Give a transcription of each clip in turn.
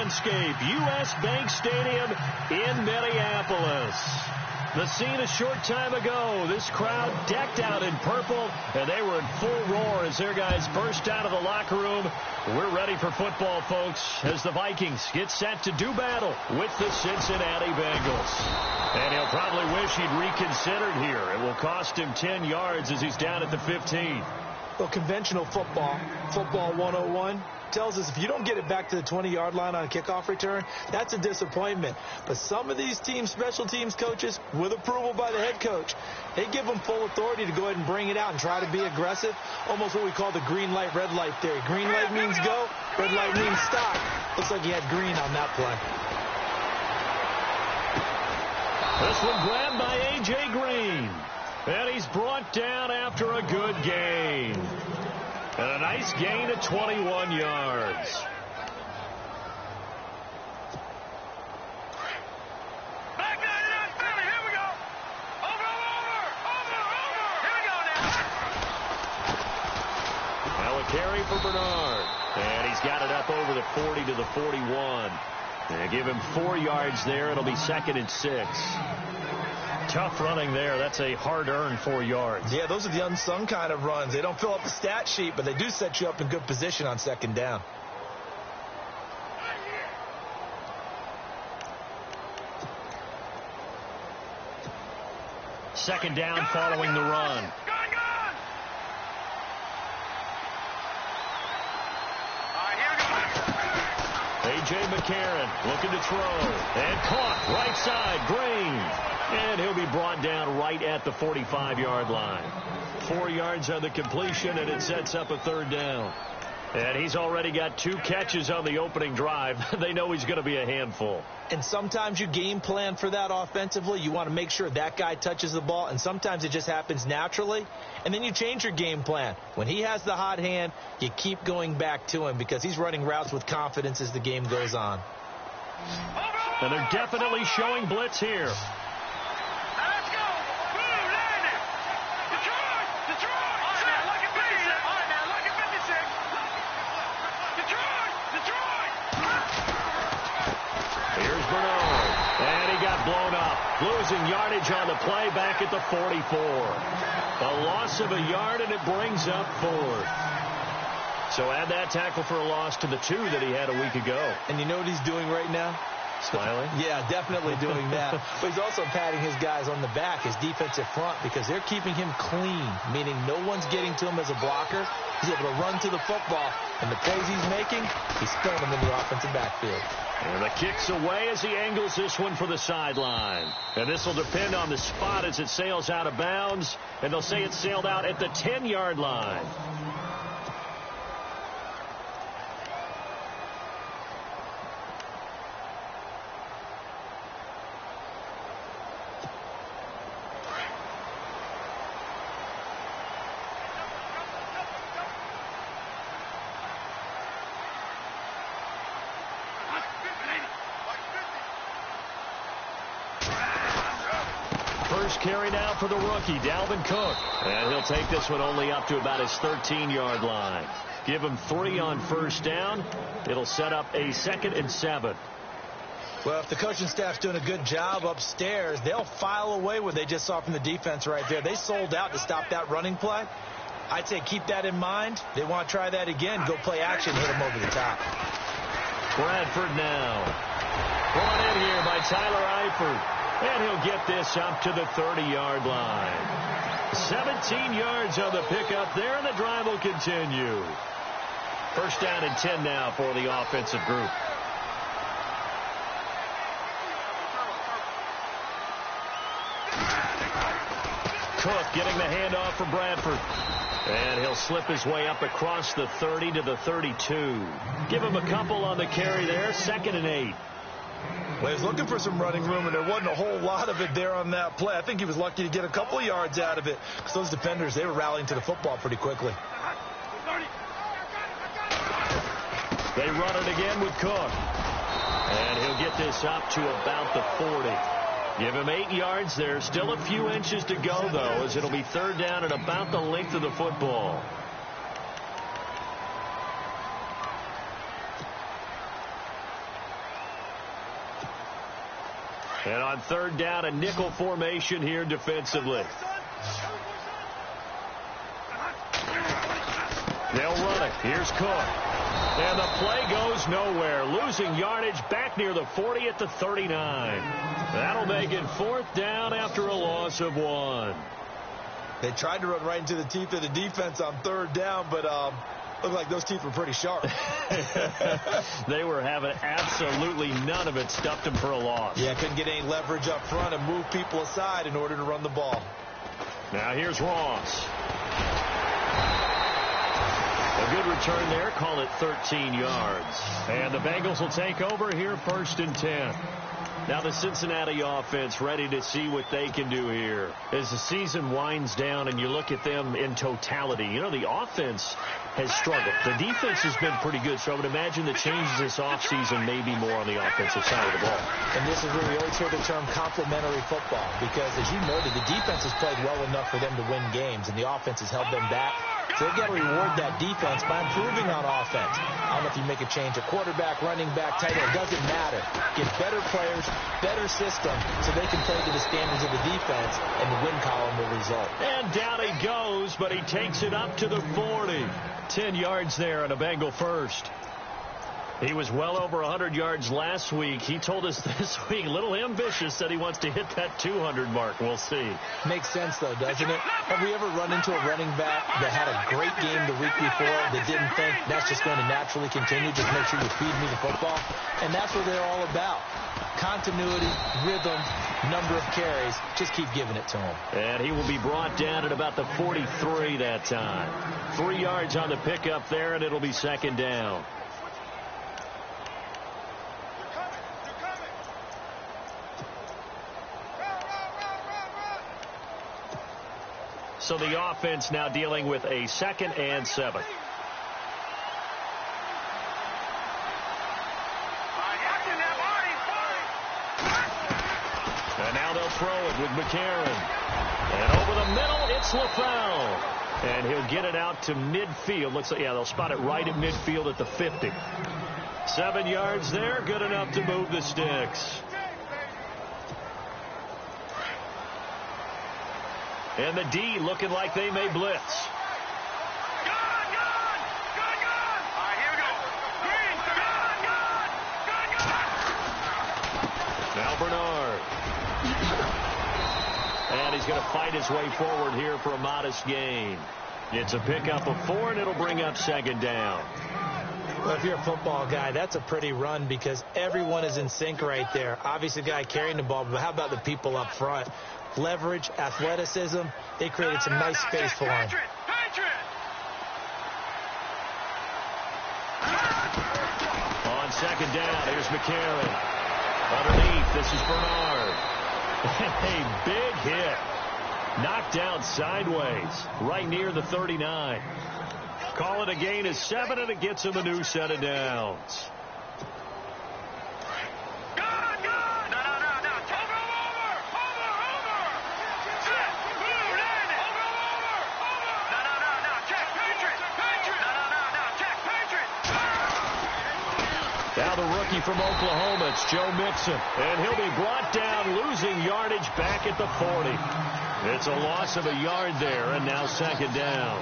landscape, U.S. Bank Stadium in Minneapolis. The scene a short time ago, this crowd decked out in purple, and they were in full roar as their guys burst out of the locker room. We're ready for football, folks, as the Vikings get set to do battle with the Cincinnati Bengals. And he'll probably wish he'd reconsidered here. It will cost him 10 yards as he's down at the 15. Well, conventional football 101, tells us if you don't get it back to the 20-yard line on a kickoff return, that's a disappointment. But some of these teams, special teams coaches, with approval by the head coach, they give them full authority to go ahead and bring it out and try to be aggressive, almost what we call the green light, red light theory. Green light means go, red light means stop. Looks like he had green on that play. This one grabbed by A.J. Green. And he's brought down after a good gain. And a nice gain of 21 yards. Back down, Philly. Here we go. Over. Here we go now. Now a carry for Bernard. And he's got it up over the 40 to the 41. And give him 4 yards there. It'll be 2nd and 6. Tough running there. That's a hard-earned 4 yards. Yeah, those are the unsung kind of runs. They don't fill up the stat sheet, but they do set you up in good position on 2nd down. Second down following the run. A.J. McCarron looking to throw. And caught right side. Green. And he'll be brought down right at the 45-yard line. 4 yards on the completion, and it sets up a 3rd down. And he's already got 2 catches on the opening drive. They know he's going to be a handful. And sometimes you game plan for that offensively. You want to make sure that guy touches the ball, and sometimes it just happens naturally. And then you change your game plan. When he has the hot hand, you keep going back to him because he's running routes with confidence as the game goes on. And they're definitely showing blitz here. Blown up, losing yardage on the play back at the 44. A loss of a yard, and it brings up 4th. So add that tackle for a loss to the 2 that he had a week ago. And you know what he's doing right now? Smiling? Yeah, definitely doing that. But he's also patting his guys on the back, his defensive front, because they're keeping him clean, meaning no one's getting to him as a blocker. He's able to run to the football, and the plays he's making, he's throwing them in the offensive backfield. And the kick's away as he angles this one for the sideline. And this will depend on the spot as it sails out of bounds. And they'll say it sailed out at the 10-yard line. Carry now for the rookie, Dalvin Cook. And he'll take this one only up to about his 13-yard line. Give him 3 on 1st down. It'll set up a 2nd and 7. Well, if the coaching staff's doing a good job upstairs, they'll file away what they just saw from the defense right there. They sold out to stop that running play. I'd say keep that in mind. They want to try that again. Go play action, hit them over the top. Bradford now. Brought in here by Tyler Eifert. And he'll get this up to the 30-yard line. 17 yards on the pickup there, and the drive will continue. 1st down and 10 now for the offensive group. Cook getting the handoff for Bradford. And he'll slip his way up across the 30 to the 32. Give him a couple on the carry there. 2nd and 8. Well, he was looking for some running room, and there wasn't a whole lot of it there on that play. I think he was lucky to get a couple of yards out of it because those defenders, they were rallying to the football pretty quickly. They run it again with Cook. And he'll get this up to about the 40. Give him 8 yards there. Still a few inches to go, though, as it'll be 3rd down and about the length of the football. And on third down, a nickel formation here defensively. They'll run it. Here's Cook. And the play goes nowhere. Losing yardage back near the 40 at the 39. That'll make it fourth down after a loss of 1. They tried to run right into the teeth of the defense on third down, but looked like those teeth were pretty sharp. They were having absolutely none of it. Stuffed them for a loss. Yeah, couldn't get any leverage up front and move people aside in order to run the ball. Now here's Ross. A good return there. Call it 13 yards. And the Bengals will take over here, 1st and 10. Now the Cincinnati offense ready to see what they can do here. As the season winds down and you look at them in totality, you know, the offense has struggled. The defense has been pretty good, so I would imagine the changes this offseason may be more on the offensive side of the ball. And this is where we always hear the term complementary football, because as you noted, the defense has played well enough for them to win games, and the offense has held them back. So they've got to reward that defense by improving on offense. I don't know if you make a change at quarterback, running back, tight end, it doesn't matter. Get better players, better system, so they can play to the standards of the defense, and the win column will result. And down he goes, but he takes it up to the 40. 10 yards there on a Bengal first. He was well over 100 yards last week. He told us this week, a little ambitious, that he wants to hit that 200 mark. We'll see. Makes sense, though, doesn't it? Have we ever run into a running back that had a great game the week before that didn't think that's just going to naturally continue, just make sure you feed me the football? And that's what they're all about. Continuity, rhythm, number of carries. Just keep giving it to him. And he will be brought down at about the 43 that time. 3 yards on the pickup there, and it'll be 2nd down. So the offense now dealing with a 2nd and 7. And now they'll throw it with McCarron. And over the middle, it's LaFell. And he'll get it out to midfield. Looks like, yeah, they'll spot it right at midfield at the 50. 7 yards there, good enough to move the sticks. And the D looking like they may blitz. Now Bernard. And he's going to fight his way forward here for a modest gain. It's a pickup of 4, and it'll bring up 2nd down. Well, if you're a football guy, that's a pretty run because everyone is in sync right there. Obviously, the guy carrying the ball, but how about the people up front? Leverage, athleticism, they created some nice space for him. On 2nd down, here's McCarron. Underneath, this is Bernard. A big hit. Knocked down sideways, right near the 39. Call it a gain of 7, and it gets him a new set of downs. Now the rookie from Oklahoma, it's Joe Mixon. And he'll be brought down, losing yardage back at the 40. It's a loss of a yard there, and now 2nd down.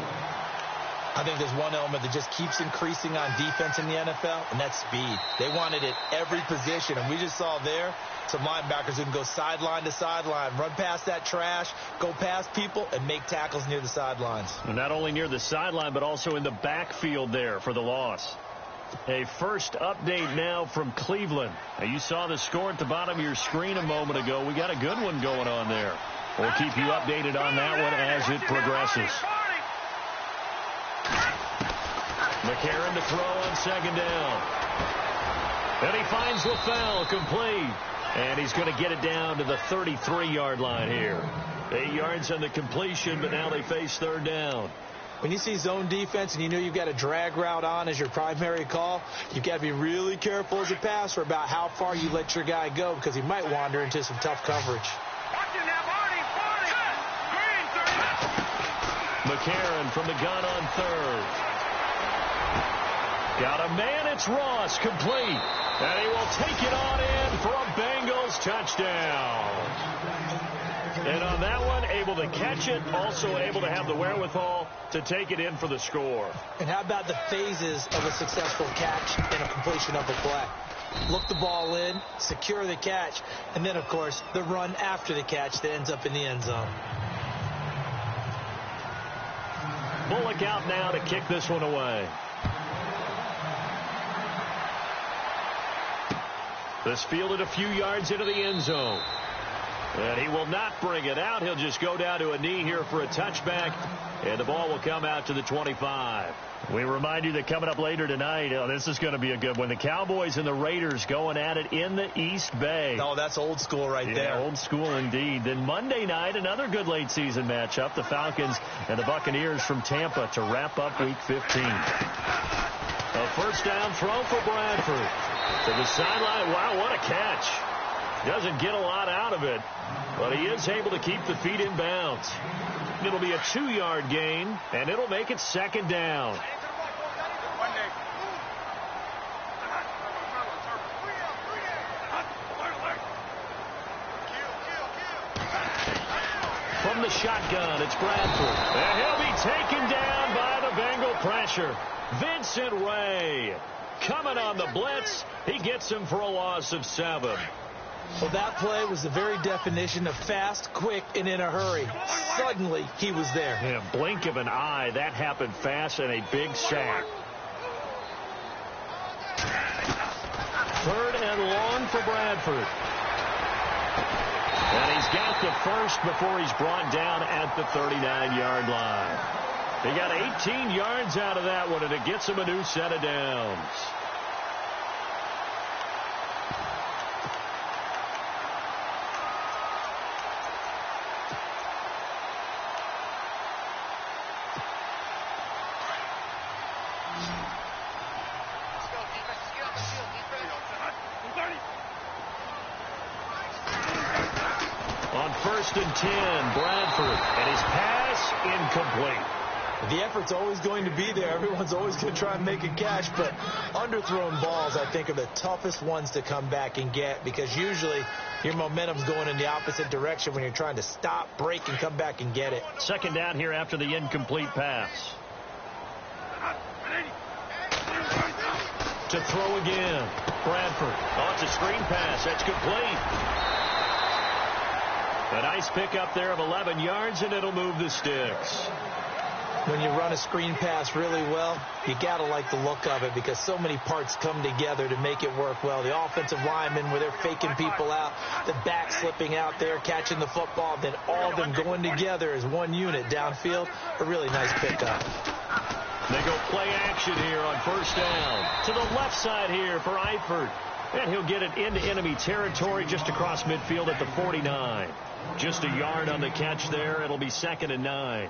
I think there's one element that just keeps increasing on defense in the NFL, and that's speed. They want it at every position, and we just saw there some linebackers who can go sideline to sideline, run past that trash, go past people, and make tackles near the sidelines. And not only near the sideline, but also in the backfield there for the loss. A first update now from Cleveland. Now, you saw the score at the bottom of your screen a moment ago. We got a good one going on there. We'll keep you updated on that one as it progresses. McCarron to throw on 2nd down. And he finds LaFell complete. And he's going to get it down to the 33-yard line here. 8 yards on the completion, but now they face 3rd down. When you see zone defense and you know you've got a drag route on as your primary call, you've got to be really careful as a passer about how far you let your guy go because he might wander into some tough coverage. McCarron from the gun on 3rd. Got a man, it's Ross, complete. And he will take it on in for a Bengals touchdown. And on that one, able to catch it, also able to have the wherewithal to take it in for the score. And how about the phases of a successful catch and a completion of a play? Look the ball in, secure the catch, and then, of course, the run after the catch that ends up in the end zone. Bullock out now to kick this one away. This fielded a few yards into the end zone. And he will not bring it out. He'll just go down to a knee here for a touchback. And the ball will come out to the 25. We remind you that coming up later tonight, this is going to be a good one. The Cowboys and the Raiders going at it in the East Bay. Oh, that's old school right there. Old school indeed. Then Monday night, another good late season matchup. The Falcons and the Buccaneers from Tampa to wrap up Week 15. A first down throw for Bradford. To the sideline. Wow, what a catch. Doesn't get a lot out of it, but he is able to keep the feet in bounds. It'll be a 2-yard gain, and it'll make it second down. From the shotgun, it's Bradford. And he'll be taken down by the Bengal pressure. Vincent Ray coming on the blitz. He gets him for a loss of 7. Well, that play was the very definition of fast, quick, and in a hurry. Suddenly, he was there. In a blink of an eye, that happened fast and a big sack. 3rd and long for Bradford. And he's got the first before he's brought down at the 39-yard line. He got 18 yards out of that one, and it gets him a new set of downs. On 1st and 10, Bradford, and his pass incomplete. The effort's always going to be there. Everyone's always going to try and make a catch, but underthrown balls, I think, are the toughest ones to come back and get because usually your momentum's going in the opposite direction when you're trying to stop, break, and come back and get it. Second down here after the incomplete pass. To throw again. Bradford. Oh, it's a screen pass. That's complete. A nice pickup there of 11 yards, and it'll move the sticks. When you run a screen pass really well, you got to like the look of it because so many parts come together to make it work well. The offensive linemen, where they're faking people out, the back slipping out there, catching the football, then all of them going together as one unit downfield. A really nice pickup. They go play action here on 1st down. To the left side here for Eifert. And he'll get it into enemy territory just across midfield at the 49. Just a yard on the catch there. It'll be 2nd and 9.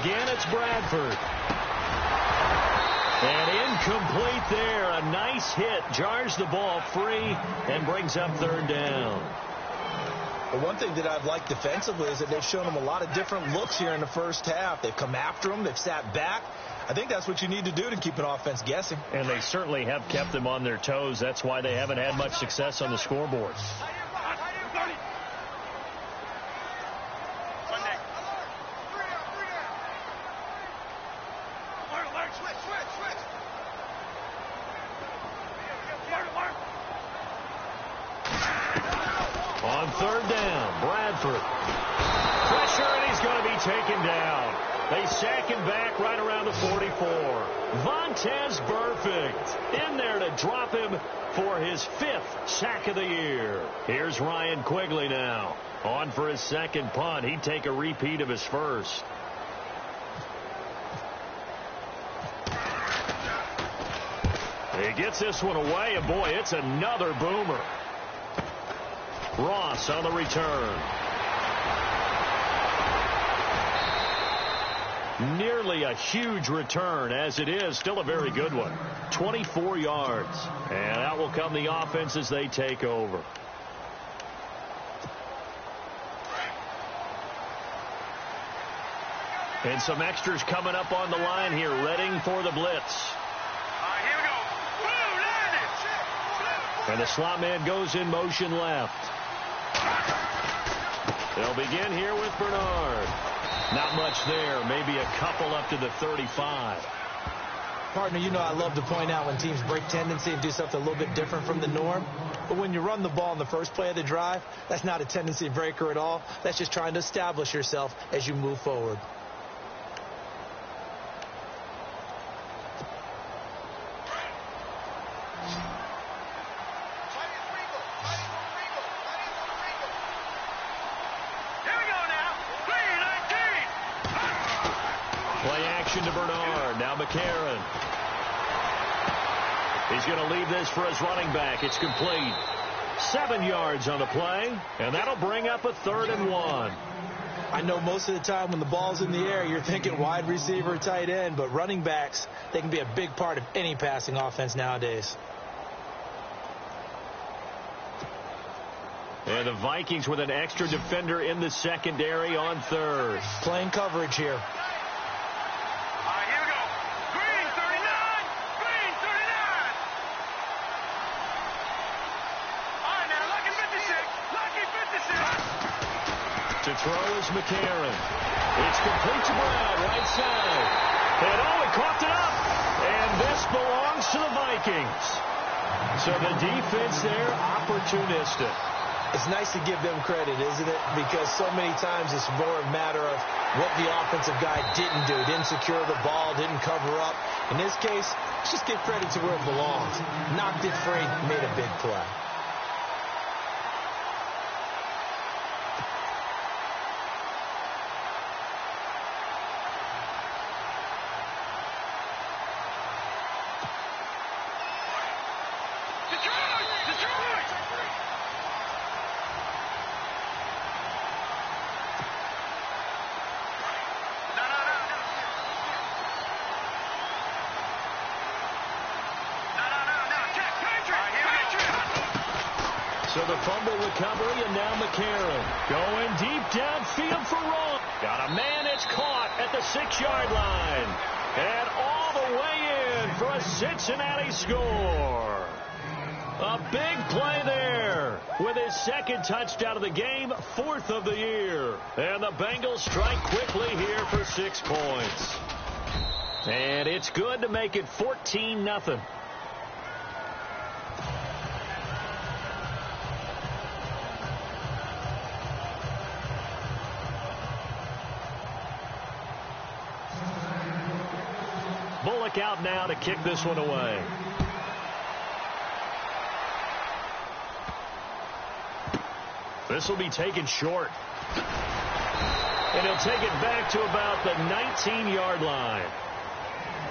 Again, it's Bradford. And incomplete there. A nice hit. Jars the ball free and brings up 3rd down. Well, one thing that I've liked defensively is that they've shown them a lot of different looks here in the first half. They've come after them. They've sat back. I think that's what you need to do to keep an offense guessing. And they certainly have kept them on their toes. That's why they haven't had much success on the scoreboard. On 3rd down, Bradford. Pressure, and he's going to be taken down. They sack him back right around the 44. Vontaze Burfict in there to drop him for his 5th sack of the year. Here's Ryan Quigley now. On for his 2nd punt. He'd take a repeat of his first. He gets this one away, and boy, it's another boomer. Ross on the return. Nearly a huge return. As it is, still a very good one. 24 yards. And out will come the offense as they take over. And some extras coming up on the line here, readying for the blitz. Here we go. Boom, landed. And the slot man goes in motion left. They'll begin here with Bernard. Not much there. Maybe a couple up to the 35. Partner, you know I love to point out when teams break tendency and do something a little bit different from the norm. But when you run the ball in the first play of the drive, that's not a tendency breaker at all. That's just trying to establish yourself as you move forward. To Bernard. Now McCarron. He's going to leave this for his running back. It's complete. 7 yards on the play, and that'll bring up a 3rd and 1. I know most of the time when the ball's in the air, you're thinking wide receiver, tight end, but running backs, they can be a big part of any passing offense nowadays. And the Vikings with an extra defender in the secondary on 3rd. Playing coverage here. To throw is McCarron. It's complete to Brown, right side. And he coughed it up. And this belongs to the Vikings. So the defense there, opportunistic. It's nice to give them credit, isn't it? Because so many times it's more a matter of what the offensive guy didn't do. Didn't secure the ball, didn't cover up. In this case, let's just give credit to where it belongs. Knocked it free, made a big play. So the fumble recovery, and now McCarron going deep downfield for Rowe. Got a man, it's caught at the 6-yard line. And all the way in for a Cincinnati score. A big play there with his 2nd touchdown of the game, 4th of the year. And the Bengals strike quickly here for 6 points. And it's good to make it 14-0. Bullock out now to kick this one away. This will be taken short. And he'll take it back to about the 19-yard line.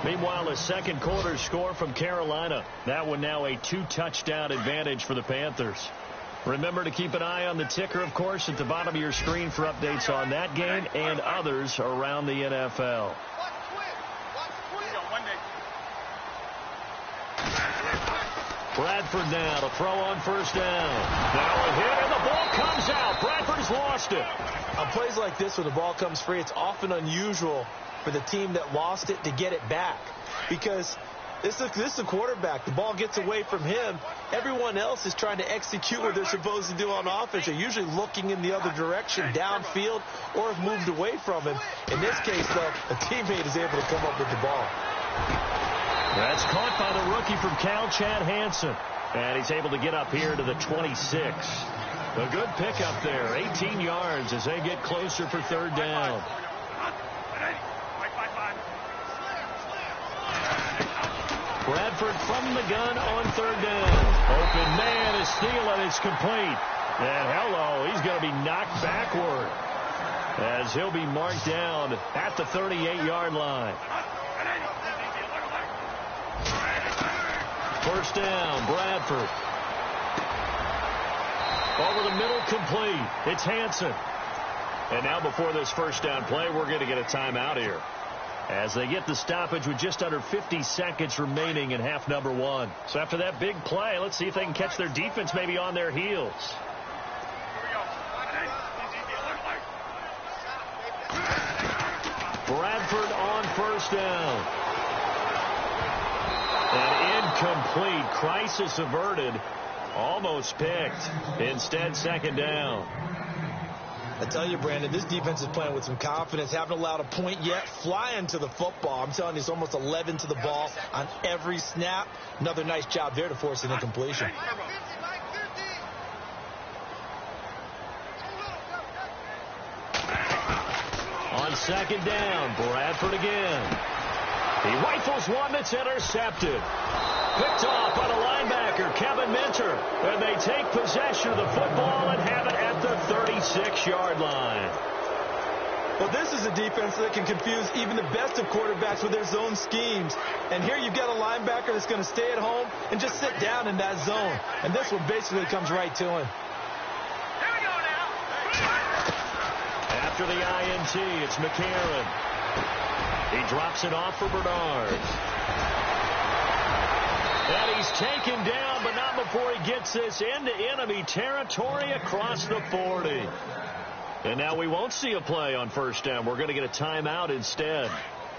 Meanwhile, a second quarter score from Carolina. That one now a 2-touchdown advantage for the Panthers. Remember to keep an eye on the ticker, of course, at the bottom of your screen for updates on that game and others around the NFL. Bradford now to throw on 1st down. Now a hit, and the ball comes out. Bradford's lost it. On plays like this where the ball comes free, it's often unusual for the team that lost it to get it back. Because this is the quarterback. The ball gets away from him. Everyone else is trying to execute what they're supposed to do on offense. They're usually looking in the other direction, downfield, or have moved away from him. In this case, though, a teammate is able to come up with the ball. That's caught by the rookie from Cal, Chad Hansen. And he's able to get up here to the 26. A good pickup there, 18 yards as they get closer for 3rd down. Bradford from the gun on 3rd down. Open man is stealing. It's complete. And hello, he's going to be knocked backward as he'll be marked down at the 38-yard line. 1st down, Bradford. Over the middle, complete. It's Hansen. And now before this 1st down play, we're going to get a timeout here. as they get the stoppage with just under 50 seconds remaining in half number one. So after that big play, let's see if they can catch their defense maybe on their heels. Bradford on first down. An incomplete. Crisis averted. Almost picked. Instead, second down. I tell you, Brandon, this defense is playing with some confidence. Haven't allowed a point yet. Flying to the football. I'm telling you, it's almost 11 to the ball on every snap. Another nice job there to force an incompletion. On second down, Bradford again. He rifles one that's intercepted. Picked off by the linebacker, Kevin Minter. And they take possession of the football and have it at the 36-yard line. Well, this is a defense that can confuse even the best of quarterbacks with their zone schemes. And here you've got a linebacker that's going to stay at home and just sit down in that zone. And this one basically comes right to him. Here we go now. After the INT, it's McCarron. He drops it off for Bernard. And he's taken down, but not before he gets this into enemy territory across the 40. And now we won't see a play on first down. We're going to get a timeout instead,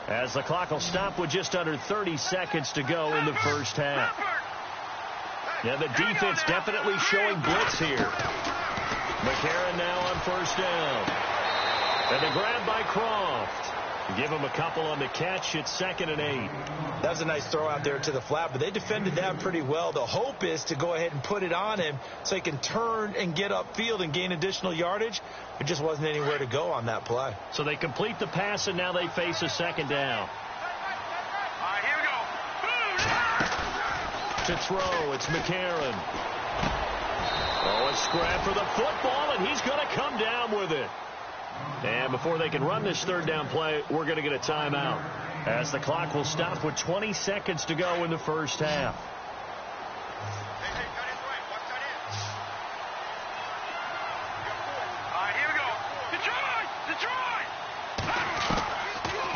as the clock will stop with just under 30 seconds to go in the first half. Yeah, the defense definitely showing blitz here. McCarron now on first down. And the grab by Croft. Give him a couple on the catch. It's 2nd and 8. That was a nice throw out there to the flat, but they defended that pretty well. The hope is to go ahead and put it on him so he can turn and get upfield and gain additional yardage. There just wasn't anywhere to go on that play. So they complete the pass, and now they face a second down. All right, here we go. To throw, it's McCarron. Oh, a scrap for the football, and he's going to come down with it. And before they can run this third down play, we're going to get a timeout, as the clock will stop with 20 seconds to go in the first half. Hey, cut his way. Watch that in. All right, here we go. Detroit!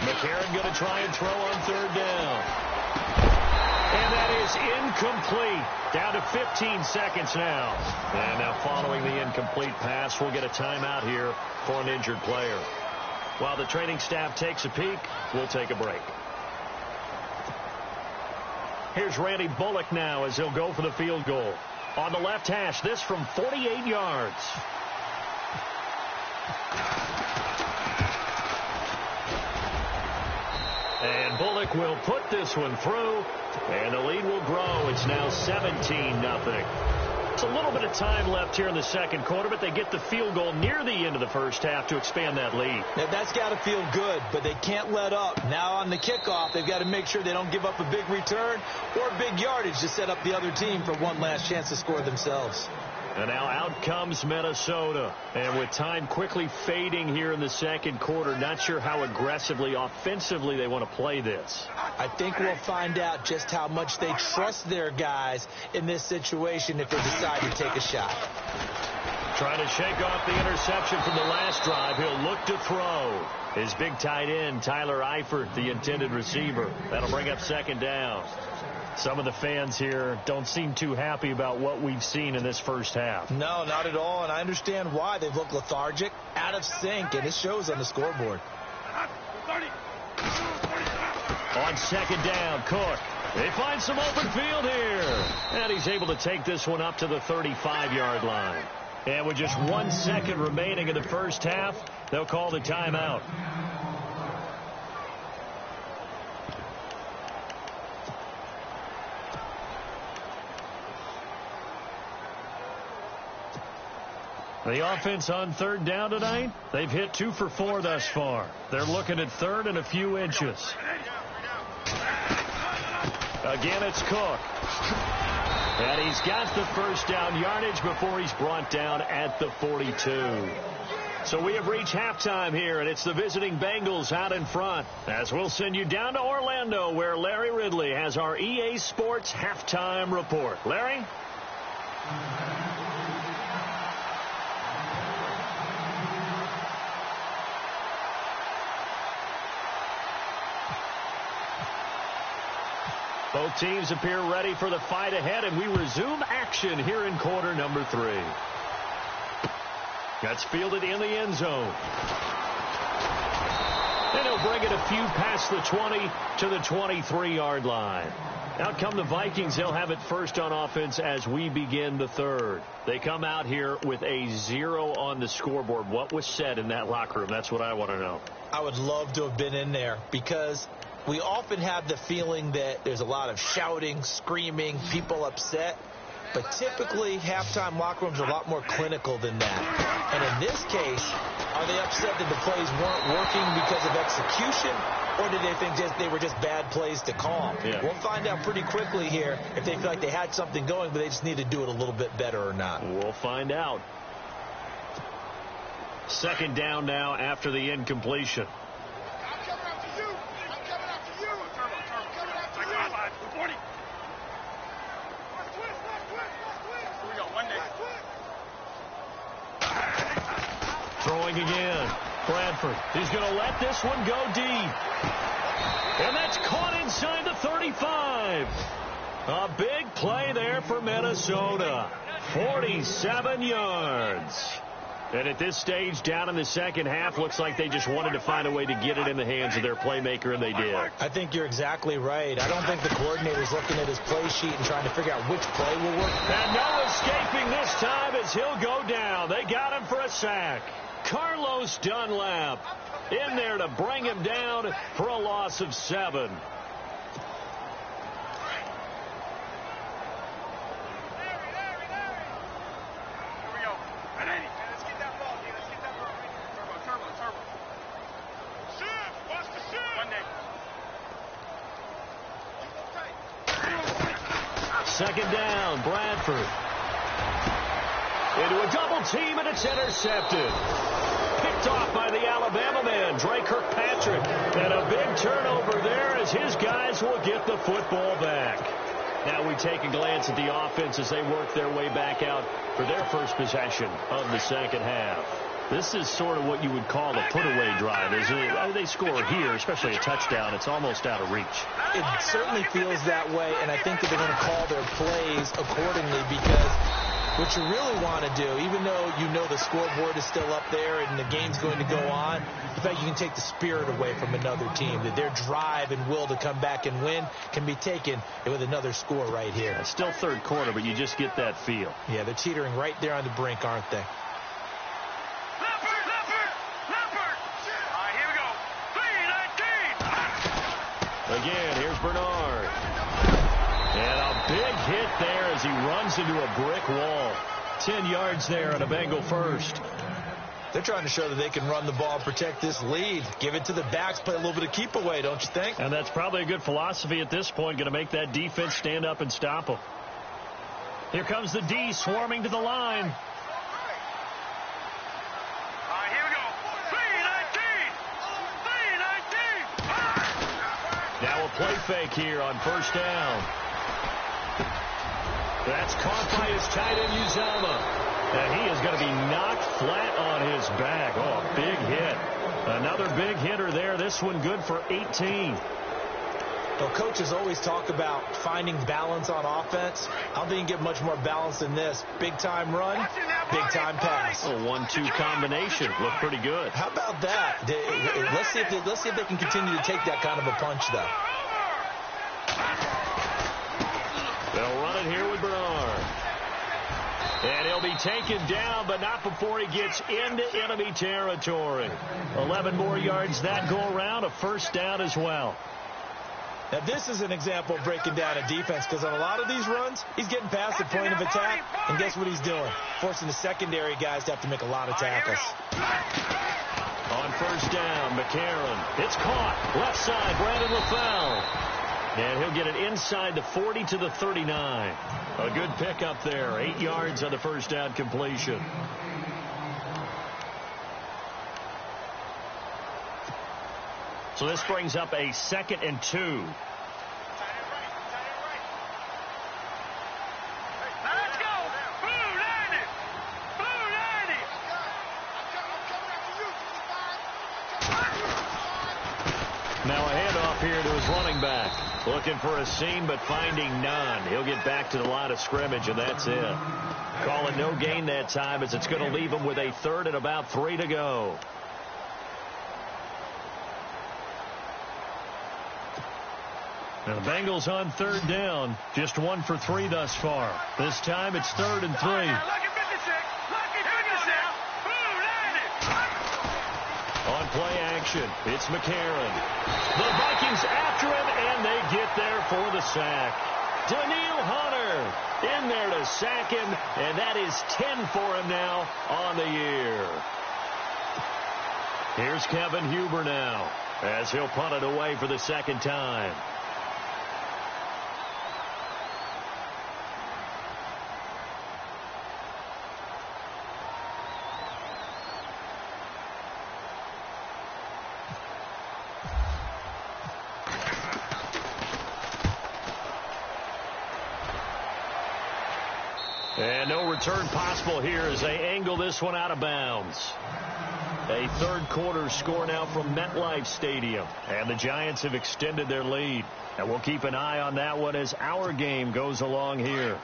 McCarron going to try and throw on third down. And that is incomplete. Down to 15 seconds now. And now following the incomplete pass, we'll get a timeout here for an injured player. While the training staff takes a peek, we'll take a break. Here's Randy Bullock now as he'll go for the field goal. On the left hash, this from 48 yards. And Bullock will put this one through, and the lead will grow. It's now 17-0. It's a little bit of time left here in the second quarter, but they get the field goal near the end of the first half to expand that lead. Now, that's got to feel good, but they can't let up. Now on the kickoff, they've got to make sure they don't give up a big return or big yardage to set up the other team for one last chance to score themselves. And now out comes Minnesota. And with time quickly fading here in the second quarter, not sure how aggressively, offensively they want to play this. I think we'll find out just how much they trust their guys in this situation if they decide to take a shot. Trying to shake off the interception from the last drive. He'll look to throw. His big tight end, Tyler Eifert, the intended receiver. That'll bring up second down. Some of the fans here don't seem too happy about what we've seen in this first half. No, not at all, and I understand why. They've looked lethargic, out of sync, and it shows on the scoreboard. On second down, Cook. They find some open field here. And he's able to take this one up to the 35-yard line. And with just 1 second remaining in the first half, they'll call the timeout. The offense on third down tonight, they've hit 2 for 4 thus far. They're looking at third and a few inches. Again, it's Cook. And he's got the first down yardage before he's brought down at the 42. So we have reached halftime here, and it's the visiting Bengals out in front, as we'll send you down to Orlando, where Larry Ridley has our EA Sports halftime report. Larry? Both teams appear ready for the fight ahead, and we resume action here in quarter number 3. That's fielded in the end zone. And he'll bring it a few past the 20 to the 23-yard line. Out come the Vikings. They'll have it first on offense as we begin the third. They come out here with a 0 on the scoreboard. What was said in that locker room? That's what I want to know. I would love to have been in there because we often have the feeling that there's a lot of shouting, screaming, people upset. But typically, halftime locker rooms are a lot more clinical than that. And in this case, are they upset that the plays weren't working because of execution, or did they think they were just bad plays to call? Yeah. We'll find out pretty quickly here if they feel like they had something going, but they just need to do it a little bit better or not. We'll find out. Second down now after the incompletion. I'm coming after you. I'm coming after you. I'm coming after you. 40. Here we go. One day. Throwing again. Bradford. He's going to let this one go deep. And that's caught inside the 35. A big play there for Minnesota. 47 yards. And at this stage, down in the second half, looks like they just wanted to find a way to get it in the hands of their playmaker, and they did. I think you're exactly right. I don't think the coordinator's looking at his play sheet and trying to figure out which play will work. And no escaping this time as he'll go down. They got him for a sack. Carlos Dunlap in there to bring him down for a loss of 7. Second down, Bradford. Into a double team, and it's intercepted. Picked off by the Alabama man, Dre Kirkpatrick. And a big turnover there as his guys will get the football back. Now we take a glance at the offense as they work their way back out for their first possession of the second half. This is sort of what you would call a put-away drive, isn't it? They score here, especially a touchdown. It's almost out of reach. It certainly feels that way, and I think that they're going to call their plays accordingly because what you really want to do, even though you know the scoreboard is still up there and the game's going to go on, the fact you can take the spirit away from another team, that their drive and will to come back and win can be taken with another score right here. It's still third quarter, but you just get that feel. Yeah, they're teetering right there on the brink, aren't they? Again, here's Bernard. And a big hit there as he runs into a brick wall. 10 yards there on a Bengal first. They're trying to show that they can run the ball and protect this lead. Give it to the backs, play a little bit of keep away, don't you think? And that's probably a good philosophy at this point, going to make that defense stand up and stop them. Here comes the D swarming to the line. Now a play fake here on first down. That's caught by his tight end, Uzama. And he is going to be knocked flat on his back. Oh, a big hit. Another big hitter there. This one good for 18. Well, coaches always talk about finding balance on offense. I don't think you can get much more balance than this. Big-time run, big-time pass. A 1-2 combination. Looked pretty good. How about that? Let's see if they can continue to take that kind of a punch, though. They'll run it here with Bernard. And he'll be taken down, but not before he gets into enemy territory. 11 more yards that go around, a first down as well. Now, this is an example of breaking down a defense because on a lot of these runs, he's getting past the point of attack, and guess what he's doing? Forcing the secondary guys to have to make a lot of tackles. On first down, McCarron. It's caught. Left side, Brandon LaFell. And he'll get it inside the 40 to the 39. A good pickup there. 8 yards on the first down completion. So this brings up a 2nd and 2. Let's go. Blue 90. Blue 90. Now a handoff here to his running back. Looking for a seam, but finding none. He'll get back to the line of scrimmage, and that's it. Calling no gain that time, as it's going to leave him with a third and about 3 to go. Now the Bengals on third down. Just 1 for 3 thus far. This time it's 3rd and 3. On play action, it's McCarron. The Vikings after him, and they get there for the sack. Daniil Hunter in there to sack him, and that is 10 for him now on the year. Here's Kevin Huber now, as he'll punt it away for the second time. And no return possible here as they angle this one out of bounds. A third quarter score now from MetLife Stadium. And the Giants have extended their lead. And we'll keep an eye on that one as our game goes along here.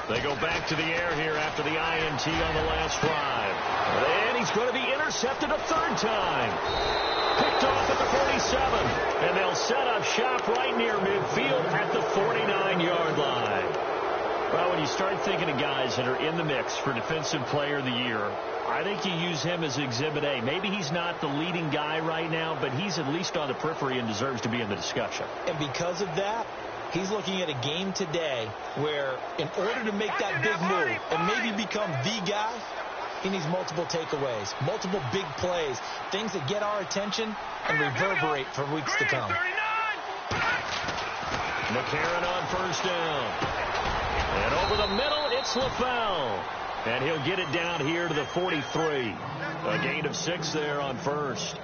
They go back to the air here after the INT on the last drive. And he's going to be intercepted a third time. Picked off at the 47. And they'll set up shop right near midfield at the 49-yard line. Well, when you start thinking of guys that are in the mix for Defensive Player of the Year, I think you use him as Exhibit A. Maybe he's not the leading guy right now, but he's at least on the periphery and deserves to be in the discussion. And because of that, he's looking at a game today where in order to make that big move and maybe become the guy, he needs multiple takeaways, multiple big plays, things that get our attention and reverberate for weeks to come. McCarron on first down. And over the middle, it's LaFell. And he'll get it down here to the 43. A gain of 6 there on first.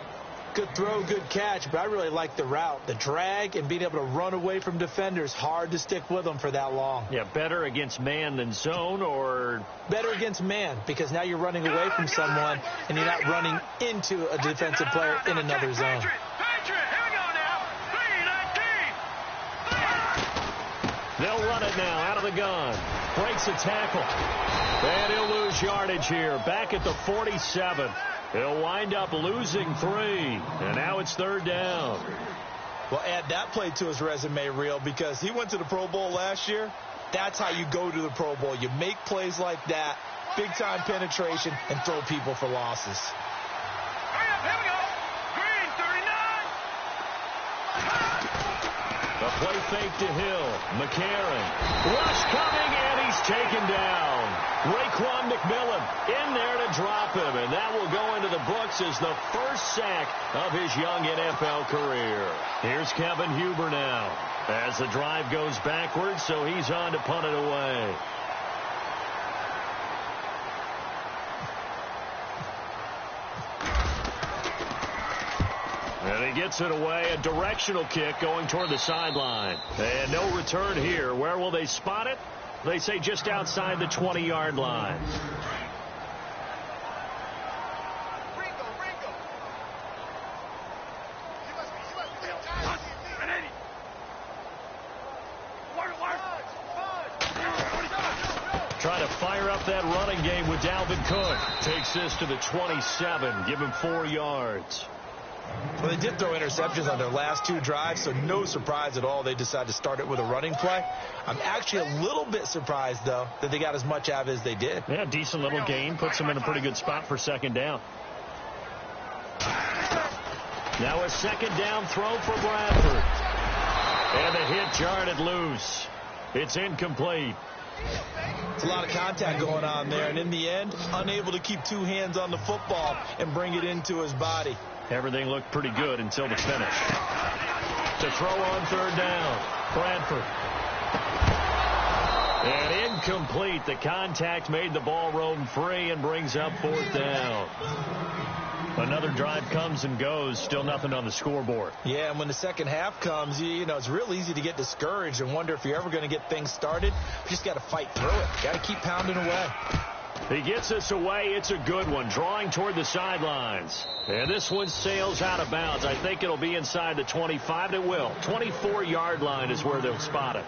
Good throw, good catch, but I really like the route. The drag and being able to run away from defenders, hard to stick with them for that long. Yeah, better against man than zone, or? Better against man, because now you're running away from someone and you're not running into a defensive player in another zone. They'll run it now out of the gun. Breaks a tackle. And he'll lose yardage here. Back at the 47. He'll wind up losing 3. And now it's third down. Well, add that play to his resume, Real, because he went to the Pro Bowl last year. That's how you go to the Pro Bowl. You make plays like that, big-time penetration, and throw people for losses. Here we go. Green, 39. The play fake to Hill. McCarron. Rush coming, and he's taken down. Raekwon McMillan in there to drop him, and that will go into the books as the first sack of his young NFL career. Here's Kevin Huber now as the drive goes backwards, so he's on to punt it away. And he gets it away, a directional kick going toward the sideline. And no return here. Where will they spot it? They say just outside the 20-yard line. Trying to fire up that running game with Dalvin Cook. Takes this to the 27. Give him 4 yards. Well, they did throw interceptions on their last 2 drives, so no surprise at all they decided to start it with a running play. I'm actually a little bit surprised, though, that they got as much out of it as they did. Yeah, decent little gain. Puts them in a pretty good spot for second down. Now a second down throw for Bradford. And the hit jarred it loose. It's incomplete. It's a lot of contact going on there, and in the end, unable to keep 2 hands on the football and bring it into his body. Everything looked pretty good until the finish. To throw on third down, Bradford. And Incomplete. The contact made the ball roam free and brings up 4th down. Another drive comes and goes. Still nothing on the scoreboard. Yeah, and when the second half comes, you know, it's real easy to get discouraged and wonder if you're ever going to get things started. You just got to fight through it. Got to keep pounding away. He gets us away. It's a good one. Drawing toward the sidelines. And this one sails out of bounds. I think it'll be inside the 25. It will. 24-yard line is where they'll spot it.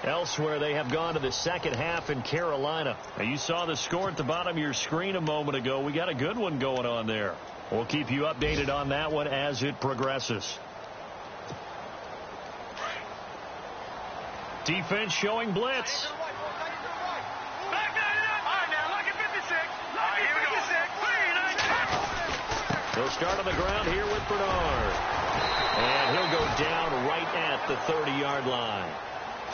Elsewhere, they have gone to the second half in Carolina. Now, you saw the score at the bottom of your screen a moment ago. We got a good one going on there. We'll keep you updated on that one as it progresses. Defense showing blitz. They'll start on the ground here with Bernard. And he'll go down right at the 30-yard line.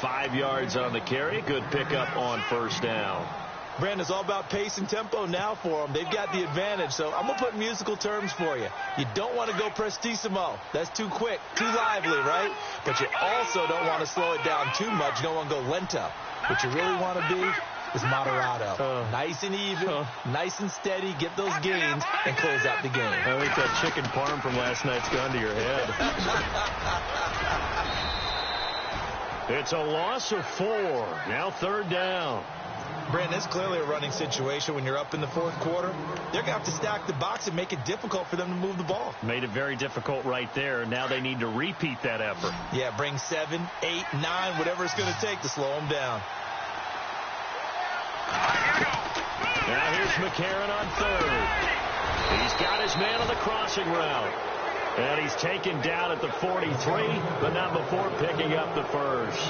5 yards on the carry. Good pickup on first down. Brandon, it's all about pace and tempo now for them. They've got the advantage. So I'm going to put musical terms for you. You don't want to go prestissimo. That's too quick, too lively, right? But you also don't want to slow it down too much. You don't want to go lento. What you really want to be is moderato. Nice and even, nice and steady. Get those gains and close out the game. I think that chicken parm from last night's gone to your head. It's a loss of 4. Now 3rd down. Brandon, it's clearly a running situation when you're up in the 4th quarter. They're going to have to stack the box and make it difficult for them to move the ball. Made it very difficult right there. Now they need to repeat that effort. Yeah, bring 7, 8, 9, whatever it's going to take to slow them down. Now here's McCarron on 3rd. He's got his man on the crossing route. And he's taken down at the 43, but not before picking up the first.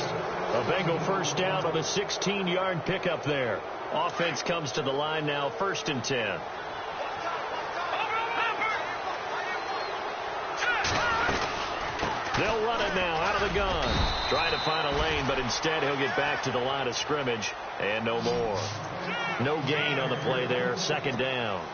A Bengal first down on a 16-yard pickup there. Offense comes to the line now, 1st and 10. They'll run it now out of the gun. Trying to find a lane, but instead he'll get back to the line of scrimmage and no more. No gain on the play there, 2nd down.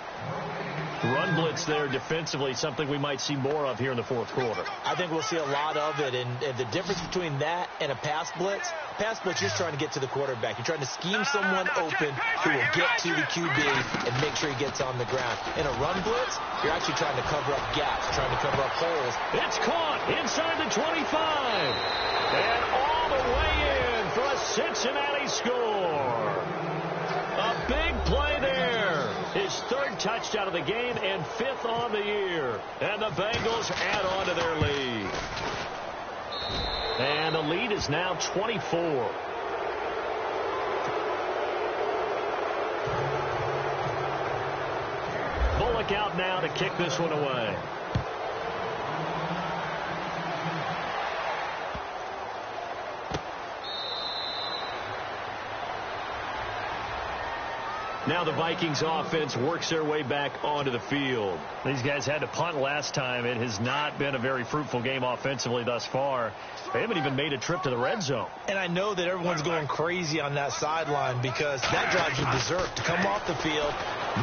Run blitz there defensively, something we might see more of here in the 4th quarter. I think we'll see a lot of it, and the difference between that and a pass blitz, you're just trying to get to the quarterback. You're trying to scheme someone open who will get to the QB and make sure he gets on the ground. In a run blitz, you're actually trying to cover up gaps, trying to cover up holes. It's caught inside the 25, and all the way in for a Cincinnati score. A big play there. His 3rd touchdown of the game and 5th on the year. And the Bengals add on to their lead. And the lead is now 24. Bullock out now to kick this one away. Now the Vikings offense works their way back onto the field. These guys had to punt last time. It has not been a very fruitful game offensively thus far. They haven't even made a trip to the red zone. And I know that everyone's going crazy on that sideline because that drives you berserk to come off the field,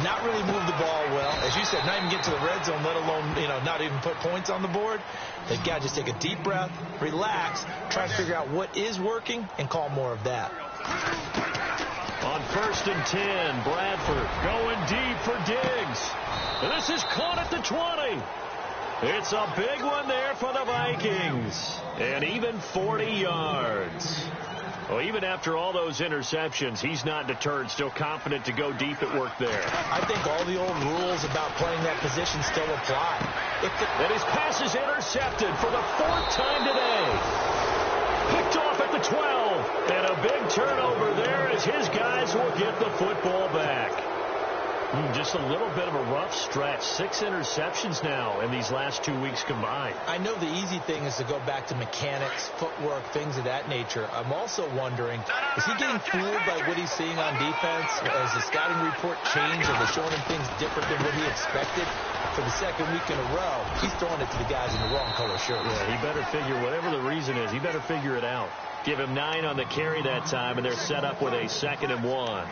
not really move the ball well. As you said, not even get to the red zone, let alone, not even put points on the board. They've got to just take a deep breath, relax, try to figure out what is working, and call more of that. On 1st and 10, Bradford going deep for Diggs. And this is caught at the 20. It's a big one there for the Vikings. And even 40 yards. Well, even after all those interceptions, he's not deterred, still confident to go deep at work there. I think all the old rules about playing that position still apply. And his pass is intercepted for the 4th time today. Picked off at the 12. And a big turnover there as his guys will get the football back. Just a little bit of a rough stretch. 6 interceptions now in these last 2 weeks combined. I know the easy thing is to go back to mechanics, footwork, things of that nature. I'm also wondering, is he getting fooled by what he's seeing on defense? Has the scouting report changed? Are they showing him things different than what he expected? For the 2nd week in a row, he's throwing it to the guys in the wrong color shirts. Yeah, he better figure, whatever the reason is, he better figure it out. Give him 9 on the carry that time, and they're set up with a 2nd and 1.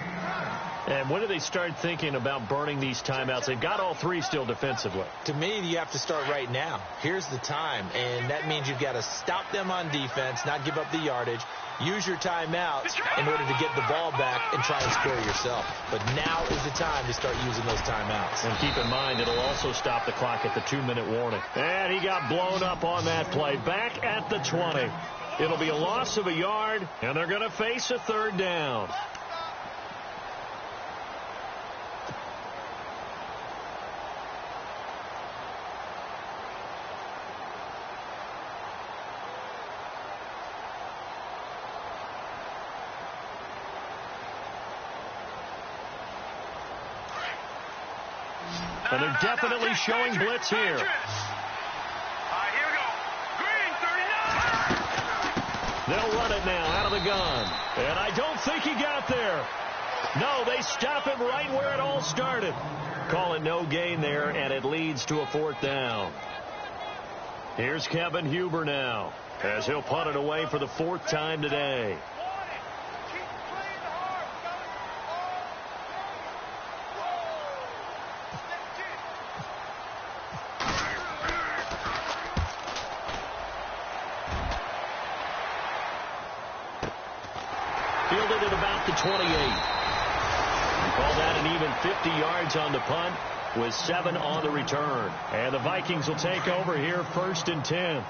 And when do they start thinking about burning these timeouts? They've got all three still defensively. To me, you have to start right now. Here's the time, and that means you've got to stop them on defense, not give up the yardage, use your timeouts in order to get the ball back and try and score yourself. But now is the time to start using those timeouts. And keep in mind, it'll also stop the clock at the 2-minute warning. And he got blown up on that play. Back at the 20. It'll be a loss of a yard, and they're going to face a third down. And they're definitely showing blitz here. All right, here we go. Green, 39. They'll run it now out of the gun. And I don't think he got there. No, they stop him right where it all started. Call it no gain there, and it leads to a fourth down. Here's Kevin Huber now, as he'll punt it away for the fourth time today. Fielded at about the 28. Call that an even 50 yards on the punt with 7 on the return. And the Vikings will take over here, 1st and 10.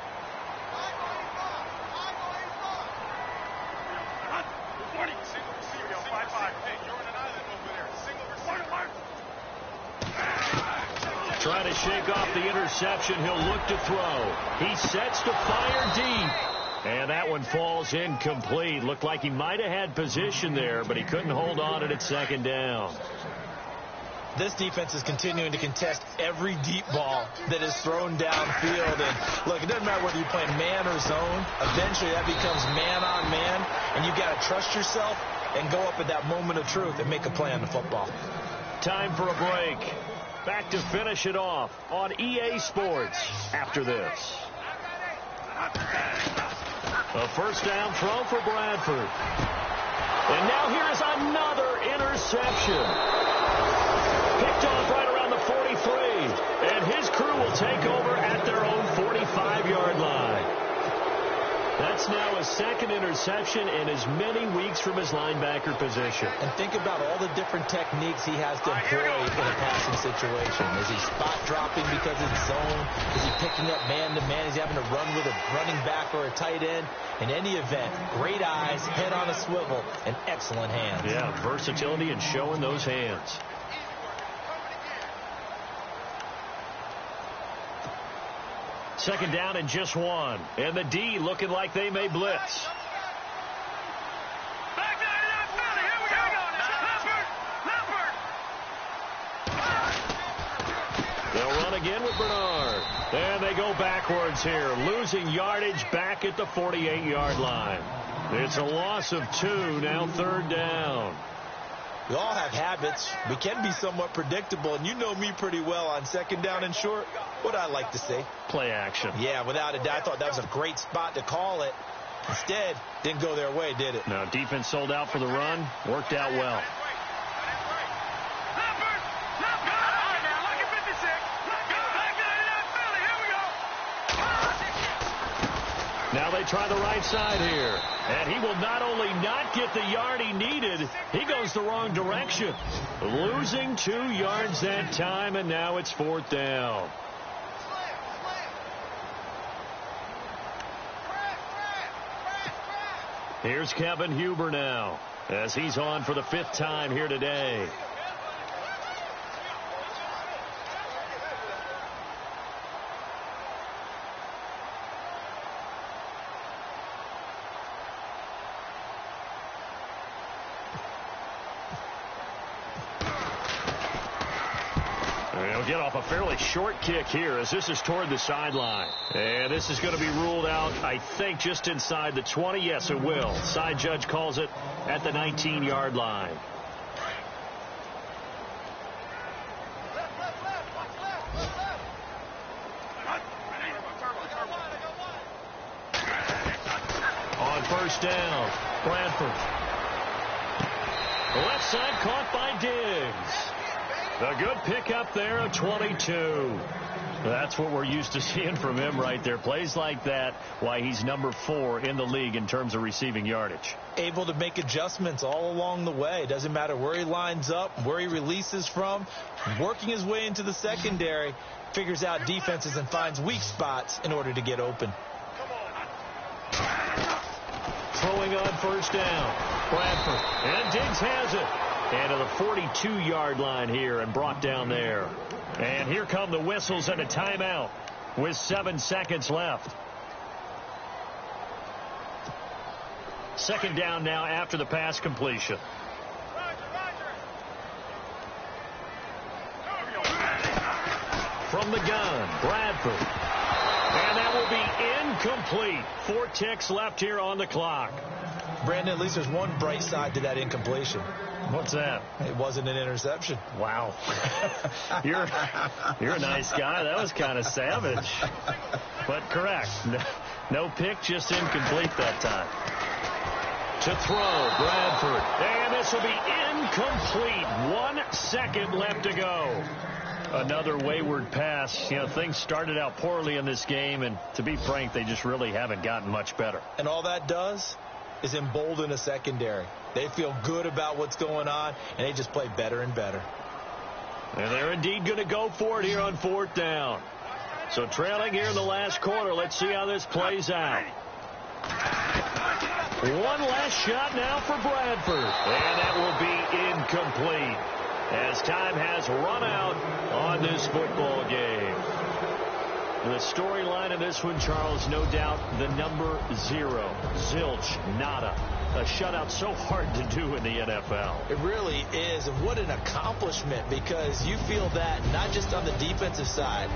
Trying to shake off the interception. He'll look to throw. He sets to fire deep. And that one falls incomplete. Looked like he might have had position there, but he couldn't hold on to it at 2nd down. This defense is continuing to contest every deep ball that is thrown downfield. And look, it doesn't matter whether you're playing man or zone. Eventually that becomes man on man, and you've got to trust yourself and go up at that moment of truth and make a play on the football. Time for a break. Back to finish it off on EA Sports after this. A first down throw for Bradford. And now here is another interception. Picked off right around the 43. And his crew will take over at their own 45-yard line. That's now his 2nd interception in as many weeks from his linebacker position. And think about all the different techniques he has to employ in a passing situation. Is he spot dropping because it's zone? Is he picking up man-to-man? Is he having to run with a running back or a tight end? In any event, great eyes, head on a swivel, and excellent hands. Yeah, versatility and showing those hands. Second down and just 1. And the D looking like they may blitz. Back down in that belly. Here we go. Leopard. They'll run again with Bernard. And they go backwards here, losing yardage back at the 48-yard line. It's a loss of 2, now 3rd down. We all have habits. We can be somewhat predictable, and you know me pretty well on 2nd down and short. What I like to say? Play action. Yeah, without a doubt. I thought that was a great spot to call it. Instead, didn't go their way, did it? Now, defense sold out for the run. Worked out well. Now they try the right side here. And he will not only not get the yard he needed, he goes the wrong direction. Losing 2 yards that time, and now it's 4th down. Here's Kevin Huber now, as he's on for the 5th time here today. He'll get off a fairly short kick here as this is toward the sideline. And this is going to be ruled out, I think, just inside the 20. Yes, it will. Side judge calls it at the 19-yard line. On 1st down, Bradford. Left side caught by Diggs. A good pickup there of 22. That's what we're used to seeing from him right there. Plays like that, why he's number 4 in the league in terms of receiving yardage. Able to make adjustments all along the way. Doesn't matter where he lines up, where he releases from. Working his way into the secondary, figures out defenses and finds weak spots in order to get open. Throwing on first down. Bradford. And Diggs has it. And to the 42-yard line here and brought down there. And here come the whistles and a timeout with 7 seconds left. Second down now after the pass completion. From the gun, Bradford. And that will be incomplete. 4 ticks left here on the clock. Brandon, at least there's one bright side to that incompletion. What's that? It wasn't an interception. Wow. You're a nice guy. That was kind of savage. But correct. No pick, just incomplete that time. To throw, Bradford. And this will be incomplete. 1 second left to go. Another wayward pass. You know, things started out poorly in this game, and to be frank, they just really haven't gotten much better. And all that does is embolden a secondary. They feel good about what's going on, and they just play better and better. And they're indeed going to go for it here on 4th down. So trailing here in the last quarter. Let's see how this plays out. One last shot now for Bradford. And that will be incomplete as time has run out on this football game. The storyline of this one, Charles, no doubt the number 0. Zilch, nada. A shutout so hard to do in the NFL. It really is, and what an accomplishment, because you feel that not just on the defensive side,